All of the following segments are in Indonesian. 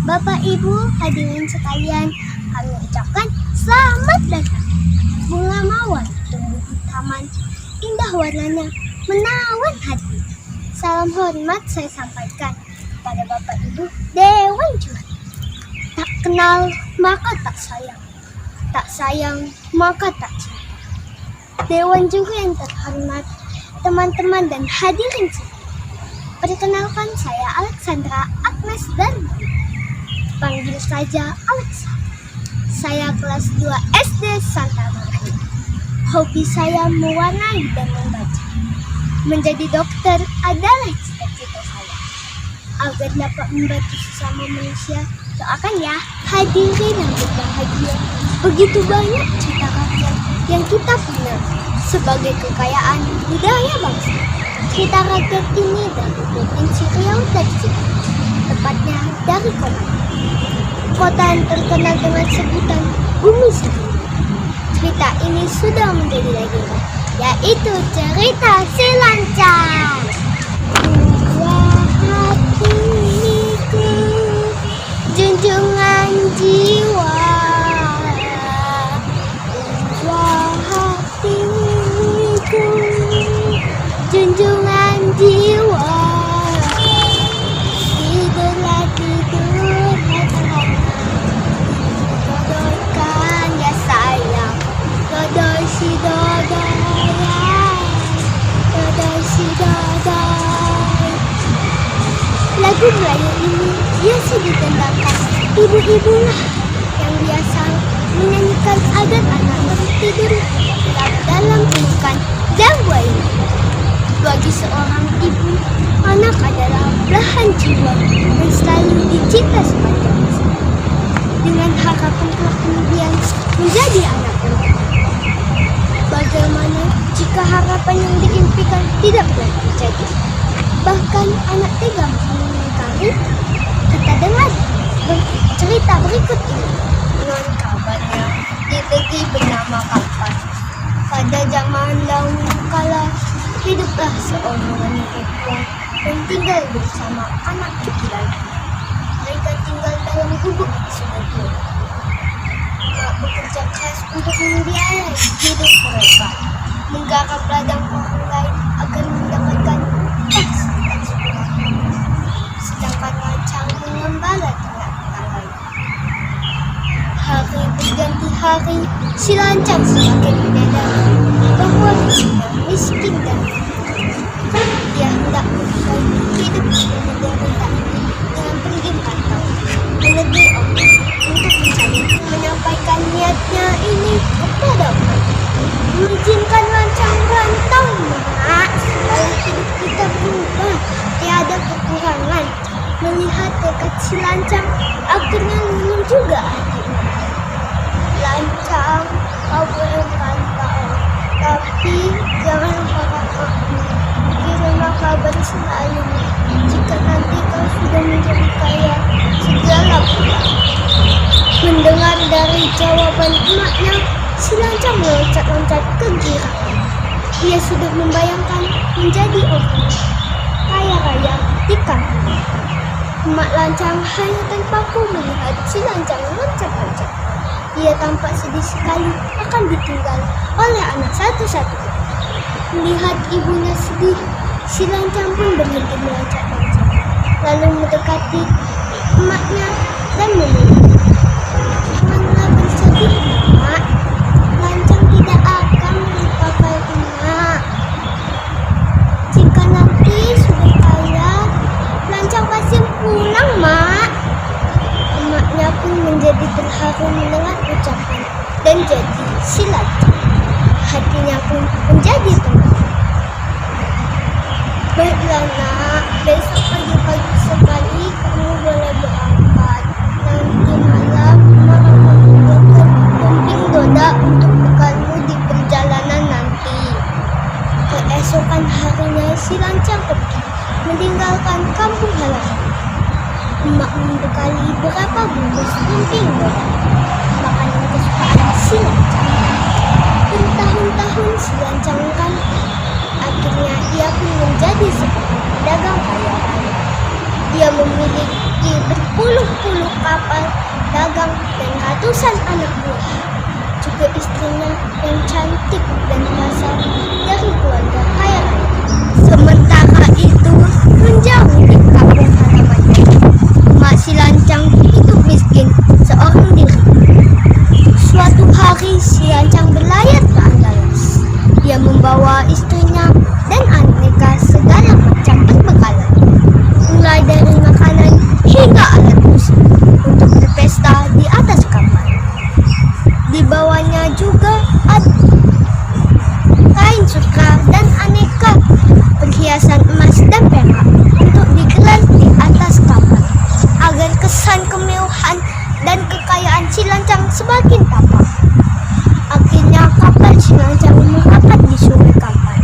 Bapak Ibu hadirin sekalian, kami ucapkan selamat datang. Bunga mawar tumbuh di taman, indah warnanya menawan hati. Salam hormat saya sampaikan kepada Bapak Ibu Dewan Juri. Tak kenal maka tak sayang, tak sayang maka tak cinta. Dewan Juri yang terhormat, teman-teman dan hadirin sekalian, perkenalkan saya Alexandra Agnes dan panggil saja Alexa. Saya kelas 2 SD Santa Maria. Hobi saya mewarnai dan membaca. Menjadi dokter adalah cita-cita saya. Agar dapat membantu sesama manusia, doakan ya. Hadirin yang berbahagia, begitu banyak cerita rakyat yang kita punya sebagai kekayaan budaya bangsa. Cerita rakyat ini dari Provinsi Riau dan Cirebon, tepatnya dari kota yang terkenal dengan sebutan Bumi Segini. Cerita ini sudah menjadi legenda, yaitu cerita si Lancang. Dua hatiku, junjungan jiwa. Dua hatiku, junjungan jiwa. Tidurlah tidur, dodorkan ya sayang, dodor si dodor, dodor si dodor. Lagu Melayu ini biasa didendangkan ibu-ibu lah yang biasa menyanyikan agar anak tertidur dalam pelukan dan buaya. Bagi seorang ibu, anak adalah belahan jiwa yang selalu dicinta sepanjang masa, dengan harapan kelak kemudian menjadi anak yang baik. Bagaimana jika harapan yang diimpikan tidak pernah terjadi? Bahkan anak tega mengingkari. Kita dengar cerita berikut ini. Dengan kabarnya di negeri bernama Kampar, pada zaman dahulu kala, hiduplah seorang wanita tua yang tinggal bersama anak laki-laki. Mereka tinggal dalam gubuk di sungai tua. Mak bekerja keras untuk membiayai hidup mereka, menggarap ladang orang lain agar mendapatkan teks. Sedangkan Lancang mengembala ternak lain. Hari berganti hari, si Lancang semakin menyadari bahwa dirinya miskin dan dia hendak memperbaiki hidup yang menderita ini dengan pergi merantau ke negeri orang untuk mencari menyampaikan niatnya ini kepada orang. Mengizinkan Lancang merantau, Mak, supaya hidup kita berubah, tiada kekurangan. Melihat tekad si Lancang, akhirnya luluh juga hatinya. Lancang, kau boleh merantau, tapi jangan harap aku. Kirimlah kabar selalu. Jika nanti kau sudah menjadi kaya, segeralah pulang. Mendengar dari jawaban emaknya, si Lancang meloncat-loncat kegirangan. Dia sudah membayangkan menjadi orang kaya raya di kampung. Emak Lancang hanya terpaku melihat si Lancang loncat-loncat. Dia tampak sedih sekali akan ditinggal oleh anak satu-satunya. Melihat ibunya sedih, si Lancang pun berhenti meloncat-loncat, lalu mendekati emaknya dan memeluk. Janganlah bersedih, Mak. Lancang tidak akan melupakan emak. Jika nanti sudah kaya, Lancang pasti pulang, Mak. Emaknya pun menjadi terharu mendengar ucapan dan jadi si Lancang. Hatinya pun menjadi tenang. Baiklah nak, besok pagi-pagi sekali kamu boleh berangkat. Nanti malam Mak akan membuatkan emping doda untuk bekalmu di perjalanan nanti. Keesokan harinya si Lancang pergi meninggalkan kampung halaman. Emak membekali berapa bungkus emping doda, makanan kesukaan si Lancang. Bertahun-tahun si Lancang kan, akhirnya ia pun menjadi seorang pedagang kaya raya. Dia memiliki memiliki berpuluh-puluh kapal dagang dan ratusan anak buah. Juga istrinya yang cantik dan kasar dari keluarga kaya raya. Sementara itu, menjauh di kampung halamannya, Mak si Lancang hidup miskin seorang diri. Suatu hari si Lancang berlayar ke Andalas. Dia membawa istrinya dan aneka segala macam perbekalan, mulai dari makanan hingga alat musik untuk berpesta di atas kapal. Dibawanya juga ada kain sutra dan aneka perhiasan emas dan perak untuk digelar di atas kapal agar kesan kemewahan dan kekayaan si Lancang semakin tampak. Akhirnya kapal si Lancang merapat di Sungai Kampar,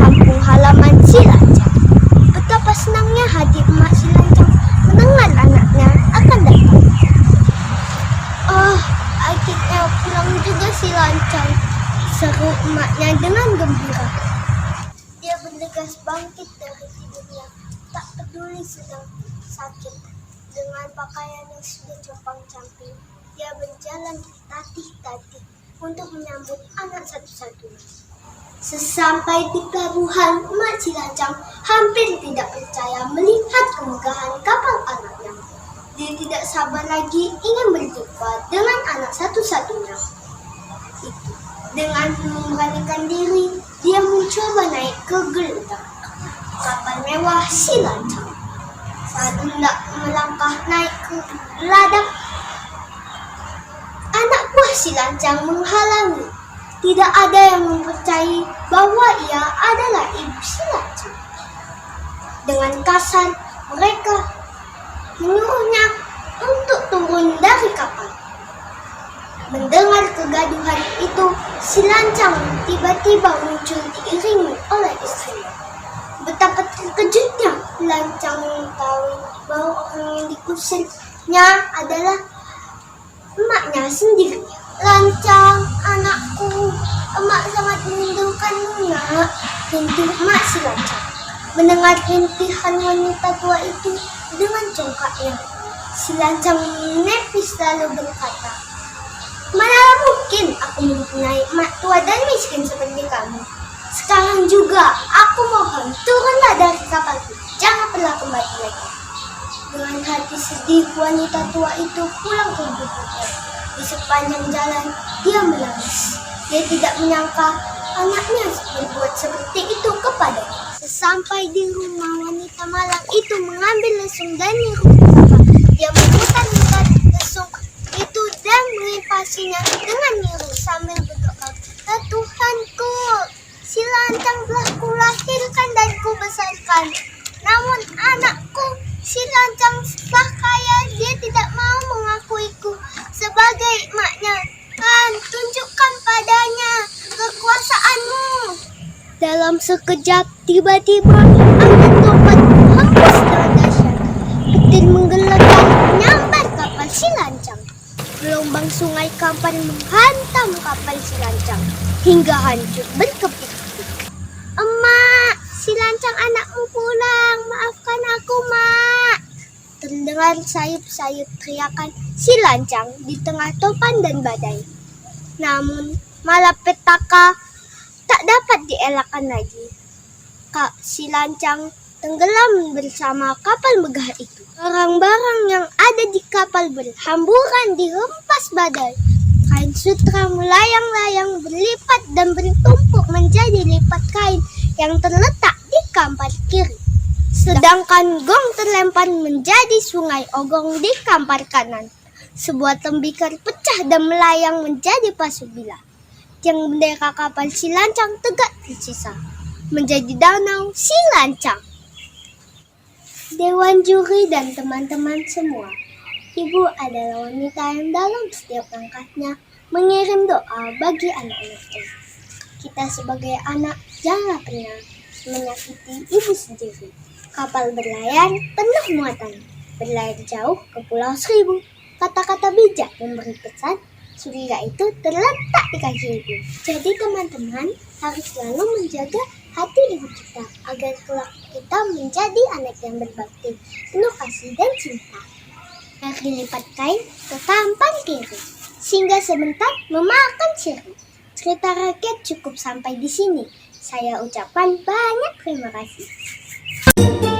kampung halaman si Lancang. Betapa senangnya hati emak si Lancang mendengar anaknya akan datang. Oh, akhirnya pulang juga si Lancang, seru emaknya dengan gembira. Dia bergegas bangkit dari tidurnya, tak peduli sedang sakit. Dengan pakaian yang sudah compang-camping, dia berjalan tatih-tatih untuk menyambut anak satu-satunya. Sesampai di pelabuhan, Mak si Lancang hampir tidak percaya melihat kemegahan kapal anaknya. Dia tidak sabar lagi ingin berjumpa dengan anak satu-satunya itu. Dengan memberanikan diri, dia mencoba naik ke geletak kapal mewah si Lancang. Saat hendak melangkah naik ke geladak, anak buah si Lancang menghalangi. Tidak ada yang mempercayai bahwa ia adalah ibu si Lancang. Dengan kasar, mereka menyuruhnya untuk turun dari kapal. Mendengar kegaduhan itu, si Lancang tiba-tiba muncul diiringi oleh istrinya. Betapa terkejutnya Lancang mengetahui bahwa orang yang diusirnya adalah emaknya sendiri. Lancang, anakku, emak sangat merindukanmu, nak. Rindu emak si Lancang. Mendengar rintihan wanita tua itu dengan congkaknya, si Lancang menepis lalu berkata, "Mana mungkin aku mempunyai emak tua dan miskin seperti kamu. Sekarang juga aku mohon turunlah dari kapalku. Jangan pernah kembali lagi." Dengan hati sedih, wanita tua itu pulang ke gubuknya. Di sepanjang jalan, dia menangis. Dia tidak menyangka anaknya berbuat seperti itu kepadanya. Sesampai di rumah, wanita malang itu mengambil lesung dari rumah. Dia memutar-mutar lesung itu dan melipasinya dengan nyiru sambil berdoa, "Tuhanku, si Lancang telah kulahirkan dan kubesarkan. Namun anakku, si Lancang telah kaya, dia tidak mau mengakuiku sebagai emaknya. Tunjukkan padanya kekuasaanmu." Dalam sekejap, tiba-tiba angin topan hembus dengan dahsyat. Petir menggelegar menyambar kapal si Lancang. Gelombang sungai Kampar menghantam kapal si Lancang hingga hancur berkepik-kepik. "Emak, si Lancang anakmu pulang. Maafkan aku, Mak." Terdengar sayup-sayup teriakan si Lancang di tengah topan dan badai. Namun malapetaka tak dapat dielakkan lagi. Si Lancang tenggelam bersama kapal megah itu. Barang-barang yang ada di kapal berhamburan dihempas badai. Kain sutra melayang-layang berlipat dan bertumpuk menjadi lipat kain yang terletak di kampar kiri. Sedangkan gong terlempar menjadi sungai Ogong di kampar kanan. Sebuah tembikar pecah dan melayang menjadi pasubila. Yang bendera kapal si Lancang tegak tersisa menjadi danau si Lancang. Dewan juri dan teman-teman semua, ibu adalah wanita yang dalam setiap langkahnya mengirim doa bagi anak-anaknya. Kita sebagai anak jangan pernah menyakiti ibu sendiri. Kapal berlayar penuh muatan, berlayar jauh ke Pulau Seribu. Kata-kata bijak memberi pesan, surga itu terletak di kaki ibu. Jadi teman-teman harus selalu menjaga hati ibu kita agar kelak kita engkau menjadi anak yang berbakti, penuh kasih dan cinta. Dari lipat kain ke tampan kiri, sehingga sebentar memakan ciri. Cerita rakyat cukup sampai di sini. Saya ucapkan banyak terima kasih.